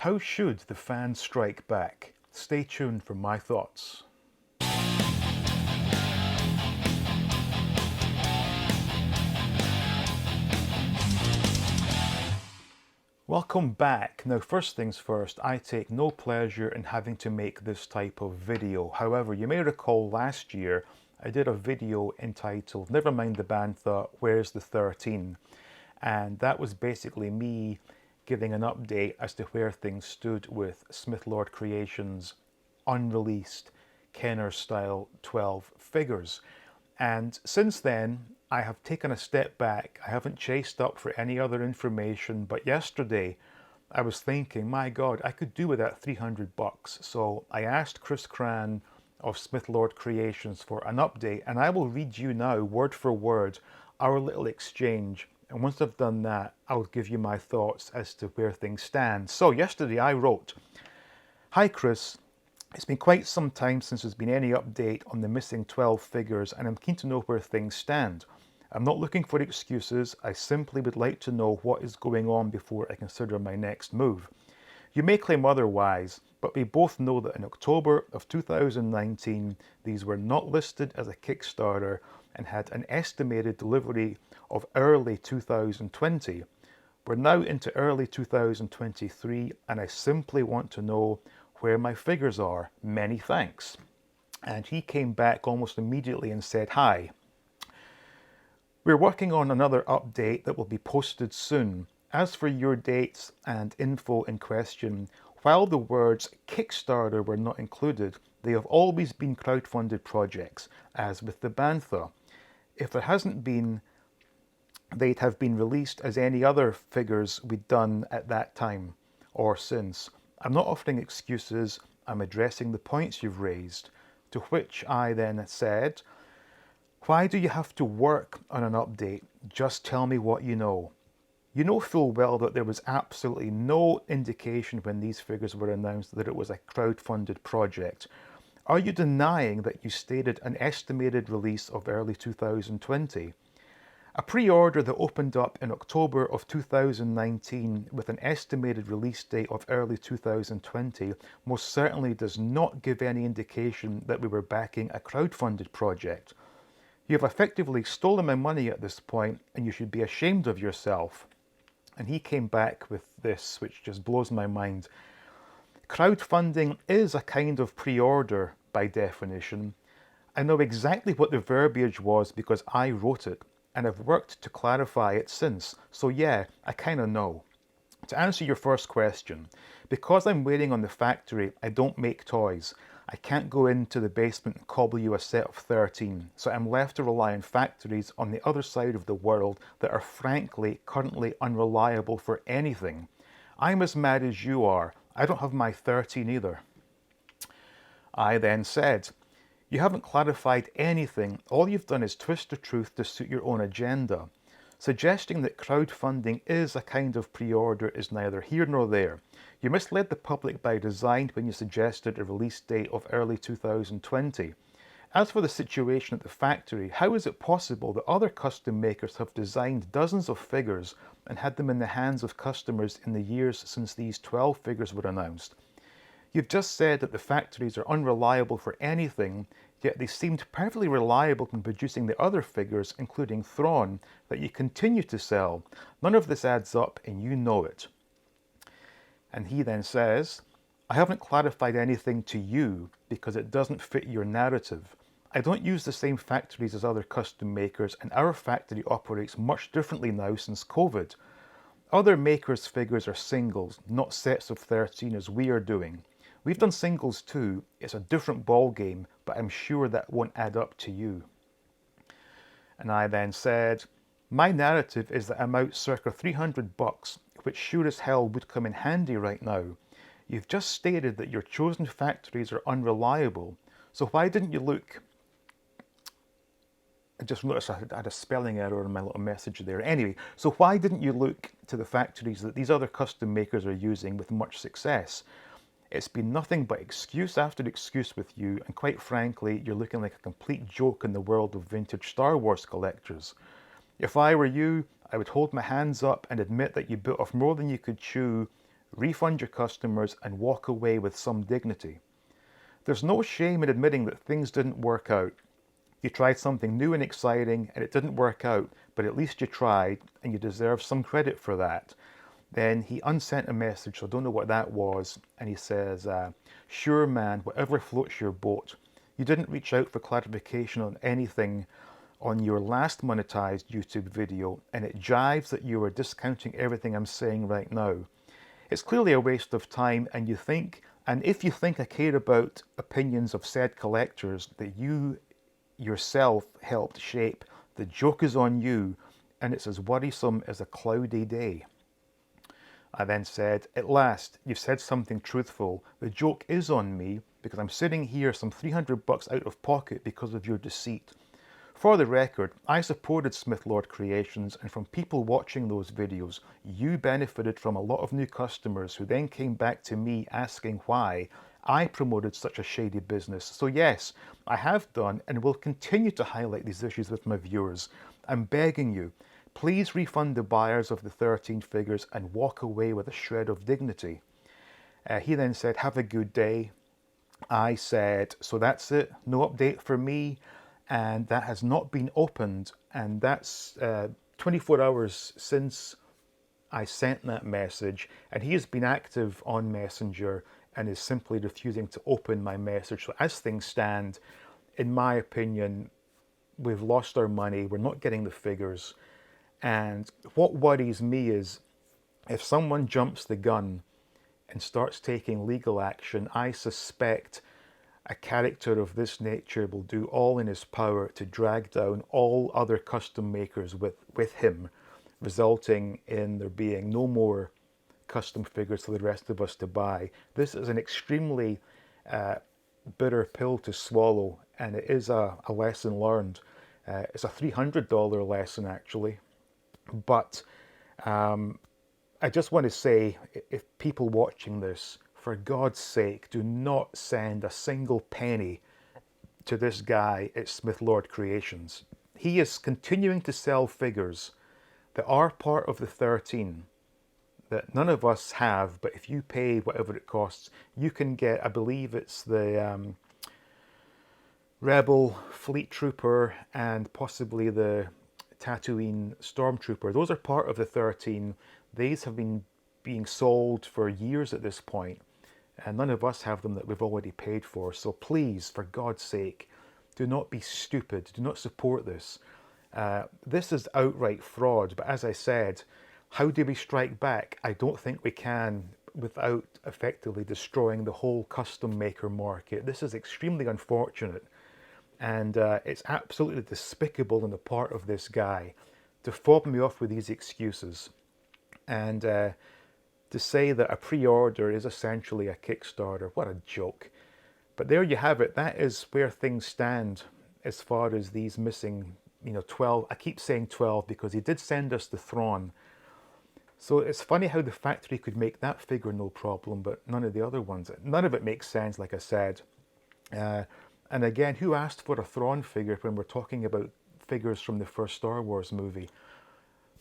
How should the fans strike back? Stay tuned for my thoughts. Welcome back. Now, first things first, I take no pleasure in having to make this type of video. However, you may recall last year I did a video entitled Never Mind the Bantha, Where's the 13? And that was basically me giving an update as to where things stood with Smith Lord Creations' unreleased Kenner style 12 figures. And since then, I have taken a step back. I haven't chased up for any other information, but yesterday I was thinking, my God, I could do with that $300. So I asked Chris Krahn of Smith Lord Creations for an update, and I will read you now, word for word, our little exchange. And once I've done that, I'll give you my thoughts as to where things stand. So yesterday I wrote, "Hi Chris, it's been quite some time since there's been any update on the missing 12 figures, and I'm keen to know where things stand. I'm not looking for excuses, I simply would like to know what is going on before I consider my next move. You may claim otherwise, but we both know that in October of 2019, these were not listed as a Kickstarter and had an estimated delivery of early 2020. We're now into early 2023, and I simply want to know where my figures are. Many thanks." And he came back almost immediately and said, "Hi. We're working on another update that will be posted soon. As for your dates and info in question, while the words Kickstarter were not included, they have always been crowdfunded projects, as with the Bantha. If there hasn't been, they'd have been released as any other figures we'd done at that time or since. I'm not offering excuses, I'm addressing the points you've raised." To which I then said, "Why do you have to work on an update? Just tell me what you know. You know full well that there was absolutely no indication when these figures were announced that it was a crowdfunded project. Are you denying that you stated an estimated release of early 2020? A pre-order that opened up in October of 2019 with an estimated release date of early 2020 most certainly does not give any indication that we were backing a crowdfunded project. You have effectively stolen my money at this point, and you should be ashamed of yourself." And he came back with this, which just blows my mind. "Crowdfunding is a kind of pre-order by definition. I know exactly what the verbiage was because I wrote it, and I've worked to clarify it since, so yeah, I kind of know. To answer your first question, because I'm waiting on the factory, I don't make toys. I can't go into the basement and cobble you a set of 13, so I'm left to rely on factories on the other side of the world that are frankly currently unreliable for anything. I'm as mad as you are. I don't have my 13 either." I then said, "You haven't clarified anything. All you've done is twist the truth to suit your own agenda. Suggesting that crowdfunding is a kind of pre-order is neither here nor there. You misled the public by design when you suggested a release date of early 2020. As for the situation at the factory, how is it possible that other custom makers have designed dozens of figures and had them in the hands of customers in the years since these 12 figures were announced? You've just said that the factories are unreliable for anything, yet they seemed perfectly reliable in producing the other figures, including Thrawn, that you continue to sell. None of this adds up, and you know it." And he then says, "I haven't clarified anything to you because it doesn't fit your narrative. I don't use the same factories as other custom makers, and our factory operates much differently now since COVID. Other makers' figures are singles, not sets of 13 as we are doing. We've done singles too. It's a different ball game, but I'm sure that won't add up to you." And I then said, "My narrative is that I'm out circa $300, which sure as hell would come in handy right now. You've just stated that your chosen factories are unreliable. So why didn't you look..." I just noticed I had a spelling error in my little message there. Anyway, "So why didn't you look to the factories that these other custom makers are using with much success? It's been nothing but excuse after excuse with you, and quite frankly, you're looking like a complete joke in the world of vintage Star Wars collectors. If I were you, I would hold my hands up and admit that you bit off more than you could chew refund your customers, and walk away with some dignity. There's no shame in admitting that things didn't work out. You tried something new and exciting and it didn't work out, but at least you tried and you deserve some credit for that. Then he unsent a message, so I don't know what that was, and he says, sure man, whatever floats your boat. You didn't reach out for clarification on anything on your last monetized YouTube video, and it jives that you are discounting everything I'm saying right now. It's clearly a waste of time, and if you think I care about opinions of said collectors that you yourself helped shape, the joke is on you, and it's as worrisome as a cloudy day. I then said, at last, you've said something truthful. The joke is on me because I'm sitting here some $300 out of pocket because of your deceit. For the record, I supported Smith Lord Creations, and from people watching those videos, you benefited from a lot of new customers who then came back to me asking why I promoted such a shady business. So yes, I have done and will continue to highlight these issues with my viewers. I'm begging you, please refund the buyers of the 13 figures and walk away with a shred of dignity. He then said, have a good day. I said, so that's it, no update for me. And that has not been opened, and that's 24 hours since I sent that message, and he has been active on Messenger and is simply refusing to open my message. So as things stand, in my opinion, we've lost our money, we're not getting the figures, and what worries me is if someone jumps the gun and starts taking legal action, I suspect a character of this nature will do all in his power to drag down all other custom makers with him, resulting in there being no more custom figures for the rest of us to buy. This is an extremely bitter pill to swallow, and it is a lesson learned. It's a $300 lesson actually, but I just want to say, if people watching this, for God's sake, do not send a single penny to this guy at Smith Lord Creations. He is continuing to sell figures that are part of the 13 that none of us have, but if you pay whatever it costs, you can get, I believe it's the Rebel Fleet Trooper and possibly the Tatooine Stormtrooper. Those are part of the 13. These have been being sold for years at this point, and none of us have them that we've already paid for. So please, for God's sake, do not be stupid. Do not support this. This is outright fraud, but as I said, how do we strike back? I don't think we can without effectively destroying the whole custom maker market. This is extremely unfortunate, and it's absolutely despicable on the part of this guy to fob me off with these excuses and to say that a pre-order is essentially a Kickstarter. What a joke. But there you have it. That is where things stand as far as these missing, 12. I keep saying 12 because he did send us the Thrawn. So it's funny how the factory could make that figure no problem, but none of the other ones. None of it makes sense, like I said. And again, who asked for a Thrawn figure when we're talking about figures from the first Star Wars movie?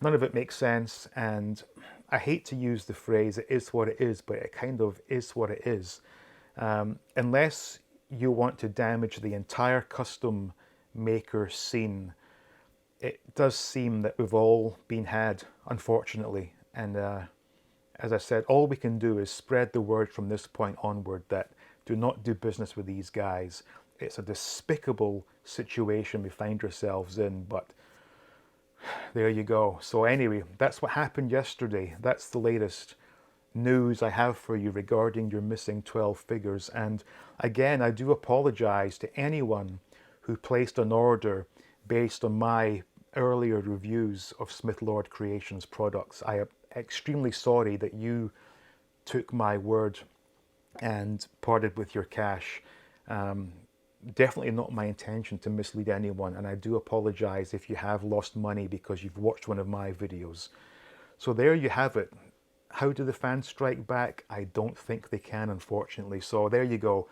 None of it makes sense, and I hate to use the phrase, it is what it is, but it kind of is what it is. Unless you want to damage the entire custom maker scene, it does seem that we've all been had, unfortunately. And as I said, all we can do is spread the word from this point onward that do not do business with these guys. It's a despicable situation we find ourselves in, but there you go. So anyway, that's what happened yesterday. That's the latest news I have for you regarding your missing 12 figures. And again, I do apologize to anyone who placed an order based on my earlier reviews of Smith Lord Creations products. I am extremely sorry that you took my word and parted with your cash. Definitely not my intention to mislead anyone, and I do apologize if you have lost money because you've watched one of my videos. So there you have it. How do the fans strike back? I don't think they can, unfortunately. So there you go.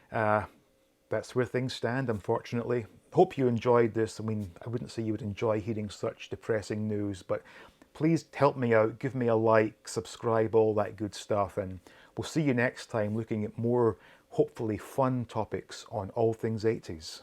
That's where things stand, unfortunately. Hope you enjoyed this. I mean, I wouldn't say you would enjoy hearing such depressing news, but Please help me out, give me a like, subscribe, all that good stuff, and we'll see you next time looking at more, hopefully fun topics on all things 80s.